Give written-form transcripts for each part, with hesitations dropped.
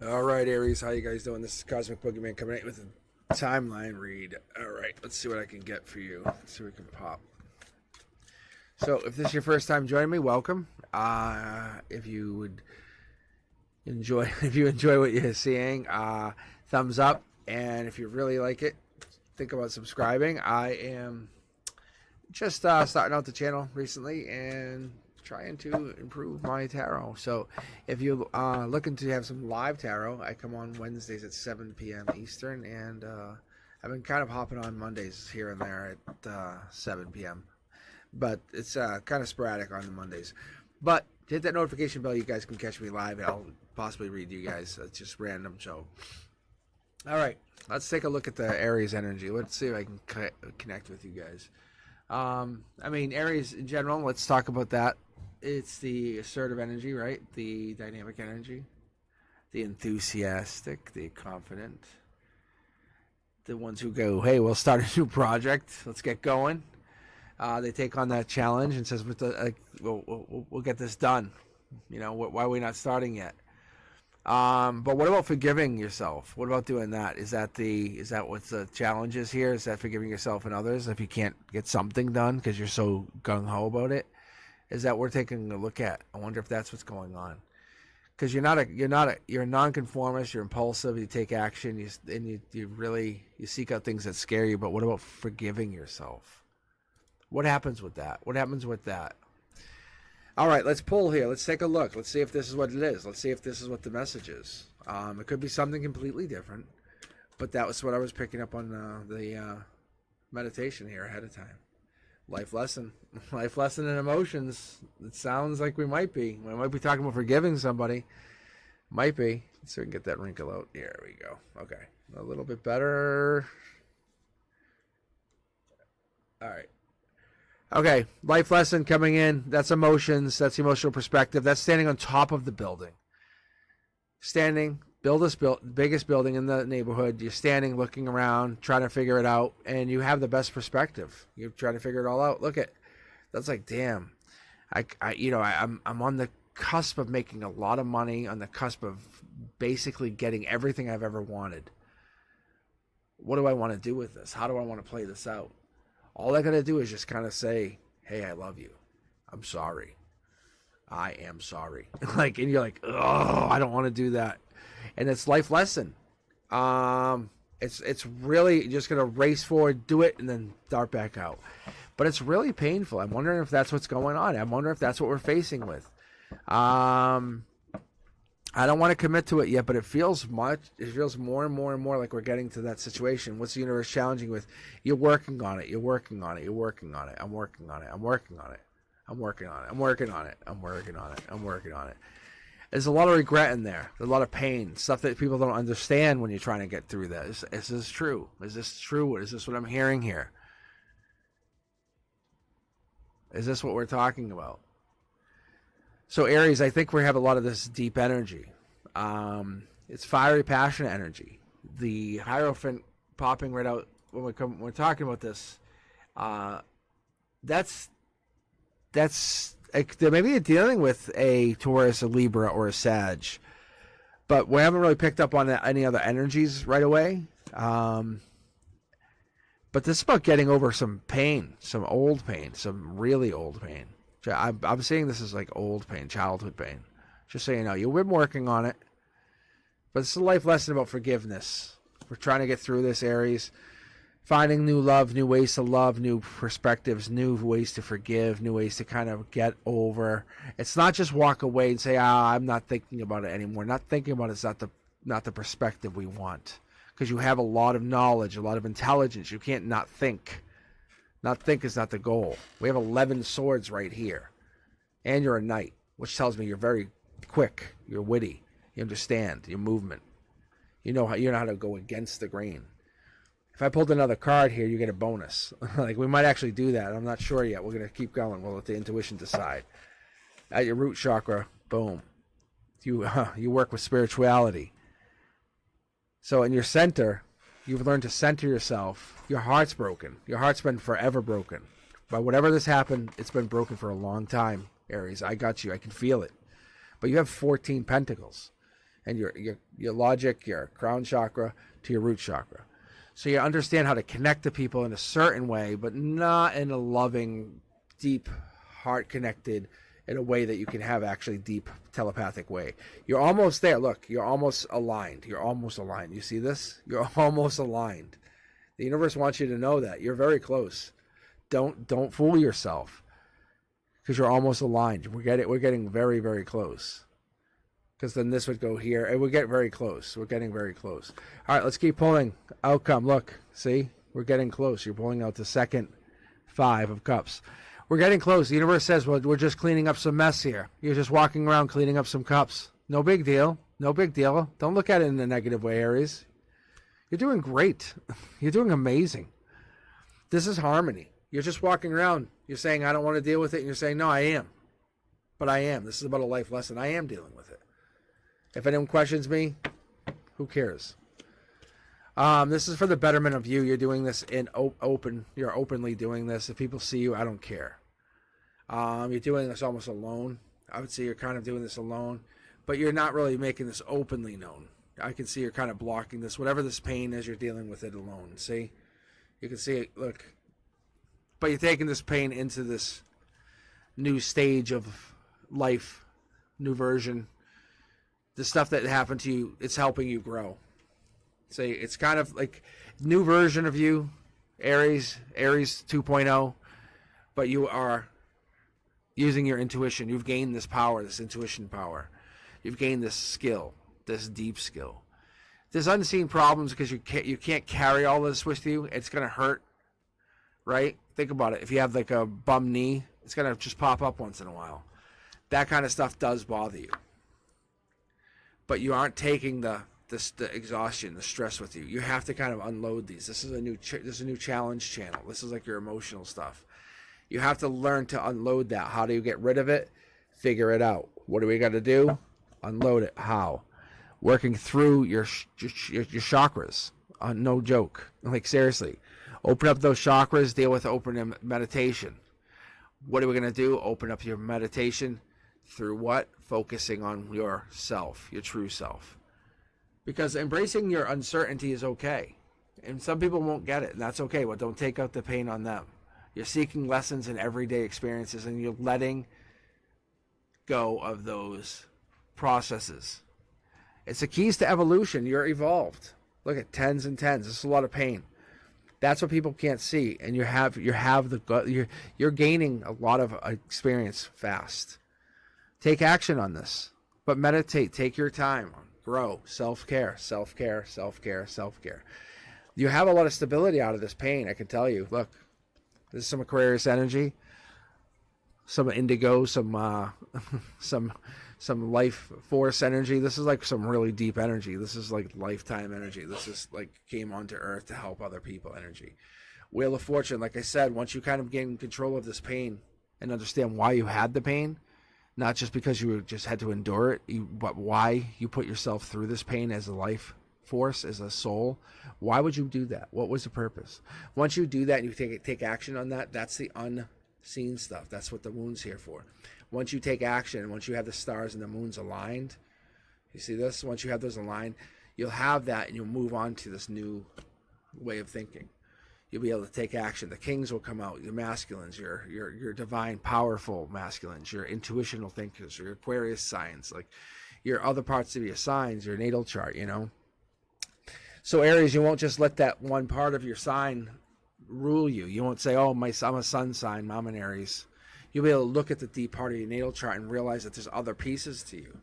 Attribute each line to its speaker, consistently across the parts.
Speaker 1: All right, Aries, how you guys doing? This is Cosmic Boogeyman coming at you with a timeline read. All right, let's see what I can get for you. Let's see what we can pop. So, if this is your first time joining me, welcome. If you would enjoy, if you enjoy what you're seeing, thumbs up. And if you really like it, think about subscribing. I am just starting out the channel recently and trying to improve my tarot. So if you're looking to have some live tarot, I come on Wednesdays at 7 p.m. Eastern, and I've been kind of hopping on Mondays here and there at 7 p.m. But it's kind of sporadic on the Mondays. But hit that notification bell. You guys can catch me live. I'll possibly read you guys. It's just random. So, all right, let's take a look at the Aries energy. Let's see if I can connect with you guys. I mean, Aries in general, let's talk about that. It's the assertive energy, right? The dynamic energy, the enthusiastic, the confident, the ones who go, hey, we'll start a new project. Let's get going. They take on that challenge and says, we'll get this done. You know, why are we not starting yet? But what about forgiving yourself? What about doing that? Is that what the challenge is here? Is that forgiving yourself and others if you can't get something done because you're so gung-ho about it? Is that we're taking a look at? I wonder if that's what's going on. Because you're a nonconformist. You're impulsive. You take action. You seek out things that scare you. But what about forgiving yourself? What happens with that? What happens with that? All right, let's pull here. Let's take a look. Let's see if this is what it is. Let's see if this is what the message is. It could be something completely different, but that was what I was picking up on the meditation here ahead of time. Life lesson. Life lesson in emotions. It sounds like we might be. We might be talking about forgiving somebody. Might be. Let's see if we can get that wrinkle out. Here we go. Okay. A little bit better. All right. Okay, life lesson coming in. That's emotions. That's emotional perspective. That's standing on top of the building. Biggest building in the neighborhood. You're standing, looking around, trying to figure it out, and you have the best perspective. You're trying to figure it all out. Look at, that's like, damn. I'm on the cusp of making a lot of money, on the cusp of basically getting everything I've ever wanted. What do I want to do with this? How do I want to play this out? All I gotta do is just kind of say, hey, I love you. I'm sorry. I am sorry. And you're like, oh, I don't want to do that. And it's life lesson. It's really just gonna race forward, do it, and then dart back out. But it's really painful. I'm wondering if that's what's going on. I'm wondering if that's what we're facing with. I don't want to commit to it yet, but it feels more and more and more like we're getting to that situation. What's the universe challenging with? You're working on it. You're working on it. You're working on it. I'm working on it. I'm working on it. I'm working on it. I'm working on it. I'm working on it. I'm working on it. There's a lot of regret in there. There's a lot of pain, stuff that people don't understand when you're trying to get through that. Is this true? Is this true? Is this what I'm hearing here? Is this what we're talking about? So Aries, I think we have a lot of this deep energy. It's fiery, passionate energy. The Hierophant popping right out when we're talking about this. That's maybe you're dealing with a Taurus, a Libra, or a Sag, but we haven't really picked up on any other energies right away. But this is about getting over some pain, some old pain, some really old pain. I'm seeing this as like old pain, childhood pain. Just so you know, you've been working on it. But it's a life lesson about forgiveness. We're trying to get through this, Aries. Finding new love, new ways to love, new perspectives, new ways to forgive, new ways to kind of get over. It's not just walk away and say, I'm not thinking about it anymore. Not thinking about it is not the perspective we want. Because you have a lot of knowledge, a lot of intelligence. You can't not think. Not think is not the goal. We have 11 swords right here. And you're a knight, which tells me you're very quick. You're witty. You understand your movement. You know how to go against the grain. If I pulled another card here, you get a bonus. Like, we might actually do that. I'm not sure yet. We're going to keep going. We'll let the intuition decide. At your root chakra, boom. You work with spirituality. So in your center, you've learned to center yourself. Your heart's broken. Your heart's been forever broken. By whatever this happened, it's been broken for a long time, Aries. I got you. I can feel it. But you have 14 pentacles. and your logic, your crown chakra to your root chakra. So you understand how to connect to people in a certain way, but not in a loving, deep, heart-connected, in a way that you can have actually deep telepathic way. You're almost there. Look, you're almost aligned. You're almost aligned. You see this? You're almost aligned. The universe wants you to know that. You're very close. Don't fool yourself, because you're almost aligned. We're getting very, very close. Because then this would go here, and we get very close. We're getting very close. All right, let's keep pulling. Outcome, look, see? We're getting close. You're pulling out the second 5 of cups. We're getting close. The universe says, well, we're just cleaning up some mess here. You're just walking around cleaning up some cups. No big deal. No big deal. Don't look at it in a negative way, Aries. You're doing great. You're doing amazing. This is harmony. You're just walking around. You're saying, I don't want to deal with it. And you're saying, no, I am. But I am. This is about a life lesson. I am dealing with it. If anyone questions me, who cares? This is for the betterment of you. You're doing this in open. You're openly doing this. If people see you, I don't care. You're doing this almost alone. I would say you're kind of doing this alone, but you're not really making this openly known. I can see you're kind of blocking this. Whatever this pain is, you're dealing with it alone. See? You can see it. Look. But you're taking this pain into this new stage of life, new version. The stuff that happened to you, it's helping you grow. Say it's kind of like new version of you, Aries 2.0, but you are using your intuition. You've gained this power, this intuition power. You've gained this skill, this deep skill. There's unseen problems because you can't carry all this with you. It's gonna hurt, right? Think about it. If you have like a bum knee, it's gonna just pop up once in a while. That kind of stuff does bother you. But you aren't taking the exhaustion, the stress with you. You have to kind of unload these. This is a new challenge channel. This is like your emotional stuff. You have to learn to unload that. How do you get rid of it? Figure it out. What do we got to do? Unload it. How? Working through your chakras. No joke. Like seriously, open up those chakras. Deal with open meditation. What are we gonna do? Open up your meditation. Through what? Focusing on yourself, your true self. Because embracing your uncertainty is okay. And some people won't get it, and that's okay. But don't take out the pain on them. You're seeking lessons in everyday experiences, and you're letting go of those processes. It's the keys to evolution. You're evolved. Look at 10s and 10s. This is a lot of pain. That's what people can't see. And you're gaining a lot of experience fast. Take action on this, but meditate. Take your time. Grow. Self-care, self-care, self-care, self-care. You have a lot of stability out of this pain, I can tell you. Look, this is some Aquarius energy, some indigo, some life force energy. This is like some really deep energy. This is like lifetime energy. This is like came onto Earth to help other people energy. Wheel of Fortune, like I said, once you kind of gain control of this pain and understand why you had the pain, not just because you just had to endure it, but why you put yourself through this pain as a life force, as a soul. Why would you do that? What was the purpose? Once you do that and you take action on that, that's the unseen stuff. That's what the moon's here for. Once you take action, once you have the stars and the moons aligned, you see this? Once you have those aligned, you'll have that and you'll move on to this new way of thinking. You'll be able to take action. The kings will come out. Your masculines, your divine, powerful masculines, your intuitional thinkers, your Aquarius signs, like your other parts of your signs, your natal chart, you know. So Aries, you won't just let that one part of your sign rule you. You won't say, oh, I'm a sun sign, I'm an Aries. You'll be able to look at the deep part of your natal chart and realize that there's other pieces to you.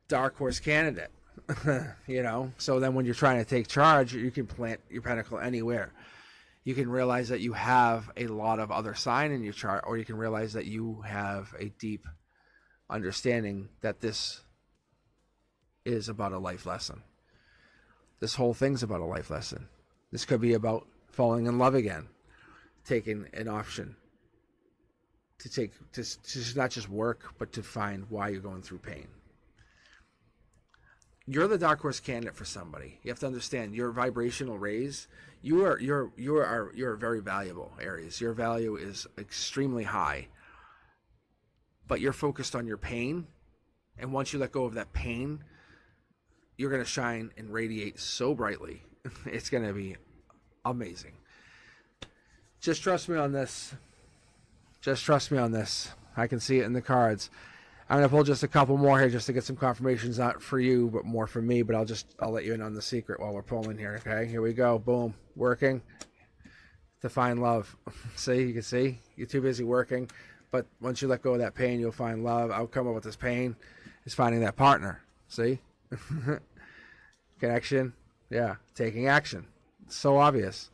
Speaker 1: Dark horse candidate, you know. So then when you're trying to take charge, you can plant your pentacle anywhere. You can realize that you have a lot of other sign in your chart, or you can realize that you have a deep understanding that this is about a life lesson. This whole thing's about a life lesson. This could be about falling in love again, taking an option to not just work, but to find why you're going through pain. You're the dark horse candidate for somebody. You have to understand your vibrational raise. You're very valuable, Aries. Your value is extremely high. But you're focused on your pain, and once you let go of that pain, you're going to shine and radiate so brightly. It's going to be amazing. Just trust me on this. Just trust me on this. I can see it in the cards. I'm going to pull just a couple more here just to get some confirmations, not for you, but more for me. But I'll let you in on the secret while we're pulling here, okay? Here we go. Boom. Working. To find love. See? You can see? You're too busy working. But once you let go of that pain, you'll find love. Outcome of what this pain is finding that partner. See? Connection. Yeah. Taking action. It's so obvious.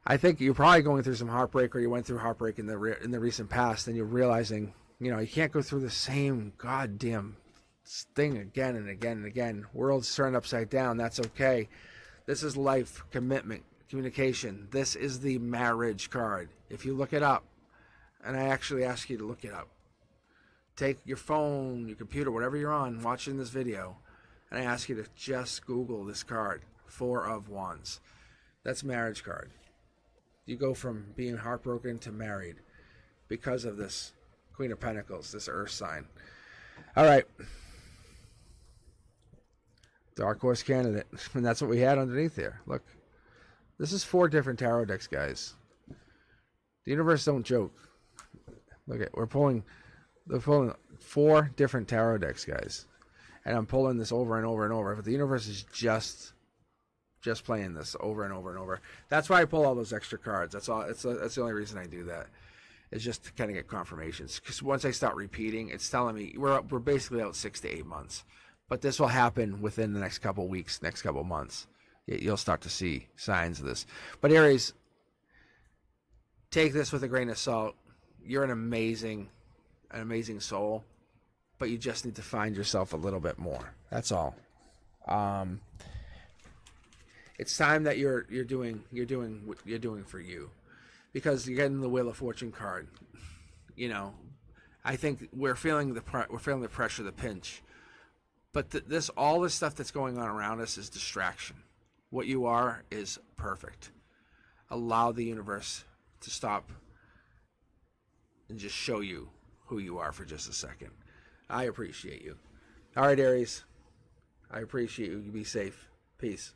Speaker 1: I think you're probably going through some heartbreak, or you went through heartbreak in the recent past, and you're realizing, you can't go through the same goddamn thing again and again and again. World's turned upside down. That's okay. This is life, commitment, communication. This is the marriage card. If you look it up, and I actually ask you to look it up, take your phone, your computer, whatever you're on, watching this video, and I ask you to just Google this card, Four of Wands. That's marriage card. You go from being heartbroken to married because of this Queen of Pentacles, this Earth sign. All right. Dark Horse candidate. And that's what we had underneath there. Look. This is 4 different tarot decks, guys. The universe don't joke. Look at, they're pulling 4 different tarot decks, guys. And I'm pulling this over and over and over. But the universe is just playing this over and over and over. That's why I pull all those extra cards. That's all. That's the only reason I do that. It's just to kind of get confirmations. Because once I start repeating, it's telling me we're basically out 6 to 8 months. But this will happen within the next couple weeks, next couple months. You'll start to see signs of this. But Aries, take this with a grain of salt. You're an amazing soul, but you just need to find yourself a little bit more. That's all. It's time that you're doing what you're doing for you, because you're getting the Wheel of Fortune card. I think we're feeling the pressure, the pinch. But all this stuff that's going on around us is distraction. What you are is perfect. Allow the universe to stop and just show you who you are for just a second. I appreciate you. All right, Aries. I appreciate you. You be safe. Peace.